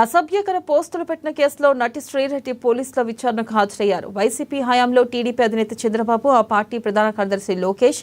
అసభ్యకర పోస్టులు పెట్టిన కేసులో నటి శ్రీరెడ్డి పోలీసుల విచారణకు హాజరయ్యారు. వైసీపీ హయాంలో టీడీపీ అధినేత చంద్రబాబు, ఆ పార్టీ ప్రధాన కార్యదర్శి లోకేష్,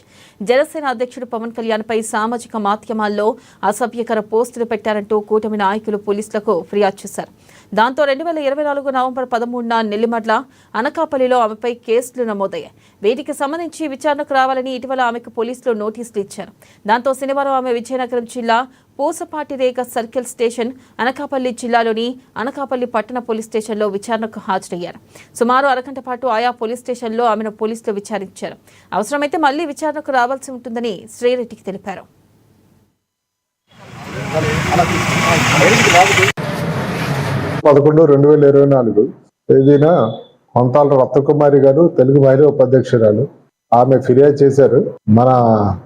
జనసేన అధ్యక్షుడు పవన్ కళ్యాణ్పై సామాజిక మాధ్యమాల్లో అసభ్యకర పోస్టులు పెట్టారంటూ కూటమి నాయకులు పోలీసులకు ఫిర్యాదు చేశారు. దాంతో 2024 నవంబర్ 13న నెల్లిమర్ల, అనకాపల్లిలో ఆమెపై కేసులు నమోదయ్యాయి. వీటికి సంబంధించి విచారణకు రావాలని ఇటీవల ఆమెకు పోలీసులు నోటీసులు ఇచ్చారు. దాంతో శనివారం ఆమె విజయనగరం జిల్లా పూసపాటిరేగ సర్కిల్ స్టేషన్, అనకాపల్లి జిల్లాలోని అనకాపల్లి పట్టణ పోలీస్ స్టేషన్లో విచారణకు హాజరయ్యారు. సుమారు అరగంట పాటు ఆయా పోలీస్ స్టేషన్లో ఆమెను పోలీసులు విచారించారు. అవసరమైతే మళ్లీ విచారణకు రావాల్సి ఉంటుందని శ్రీరెడ్డికి తెలిపారు. 11/2024 తేదీన మంతాల రత్నకుమారి గారు, తెలుగు మహిళా ఉపాధ్యక్షురాలు, ఆమె ఫిర్యాదు చేశారు. మన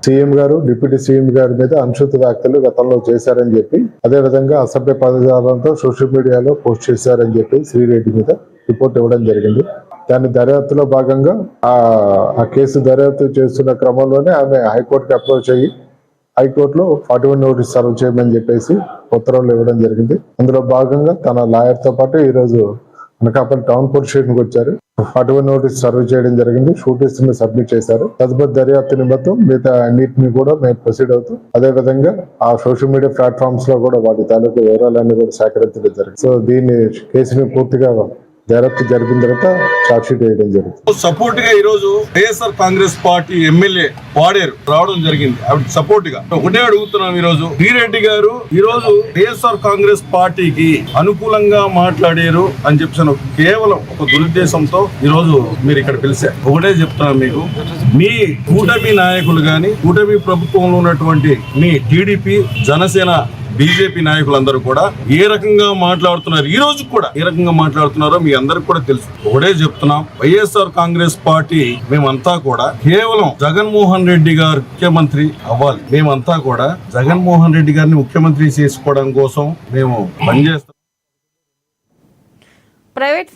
సీఎం గారు, డిప్యూటీ సీఎం గారి మీద అనుచిత వ్యాఖ్యలు గతంలో చేశారని చెప్పి, అదేవిధంగా అసభ్య పదజాలంతో సోషల్ మీడియాలో పోస్ట్ చేశారని చెప్పి శ్రీరెడ్డి మీద రిపోర్ట్ ఇవ్వడం జరిగింది. దాని దర్యాప్తులో భాగంగా ఆ కేసు దర్యాప్తు చేస్తున్న క్రమంలోనే ఆమె హైకోర్టుకి అప్రోచ్ అయ్యి హైకోర్టులో 41 నోటీస్ సర్వ్ చేయమని చెప్పేసి ఉత్తర్వులు ఇవ్వడం జరిగింది. అందులో భాగంగా తన లాయర్ తో పాటు ఈ రోజు అనకాపల్లి టౌన్ పోలీస్ స్టేషన్కి వచ్చారు. 41 నోటీస్ సర్వ్ చేయడం జరిగింది. షూటీస్ ని సబ్మిట్ చేశారు. తదుపరి దర్యాప్తు నిమిత్తం మిగతా అన్నింటినీ కూడా మేము ప్రొసీడ్ అవుతాం. అదే విధంగా ఆ సోషల్ మీడియా ప్లాట్ఫామ్స్ లో కూడా వాటి తాలూకు వివరాలన్నీ కూడా సేకరించడం జరిగింది. సో దీన్ని కేసుని పూర్తిగా దర్యాప్తు జరిపిన తర్వాత ఛార్జ్ షీట్ వేయడం జరుగుతుంది. సపోర్ట్ గా ఈ రోజు వైఎస్ఆర్ కాంగ్రెస్ పార్టీ ఎమ్మెల్యే వాడేరు రావడం జరిగింది. ఆవిడ సపోర్ట్ గా ఒకటే అడుగుతున్నాం. ఈ రోజు శ్రీరెడ్డి గారు ఈ రోజు వైఎస్ఆర్ కాంగ్రెస్ పార్టీకి అనుకూలంగా మాట్లాడారు అని చెప్పాను. కేవలం ఒక దురుద్దేశంతో ఈ రోజు మీరు ఇక్కడ పిలిచారు. ఒకటే చెప్తున్నాను మీకు, మీ కూటమి నాయకులు గాని, కూటమి ప్రభుత్వంలో ఉన్నటువంటి మీ టీడీపీ, జనసేన, బీజేపీ నాయకులందరూ కూడా ఏ రకంగా మాట్లాడుతున్నారు, ఈ రోజు కూడా ఏ రకంగా మాట్లాడుతున్నారో మీ అందరికి కూడా తెలుసు. ఒకటే చెప్తున్నాం, వైఎస్ఆర్ కాంగ్రెస్ పార్టీ మేమంతా కూడా కేవలం జగన్మోహన్ రెడ్డి గారు ముఖ్యమంత్రి అవ్వాలి. మేమంతా కూడా జగన్మోహన్ రెడ్డి గారిని ముఖ్యమంత్రి చేసుకోవడం కోసం మేము పనిచేస్తాం.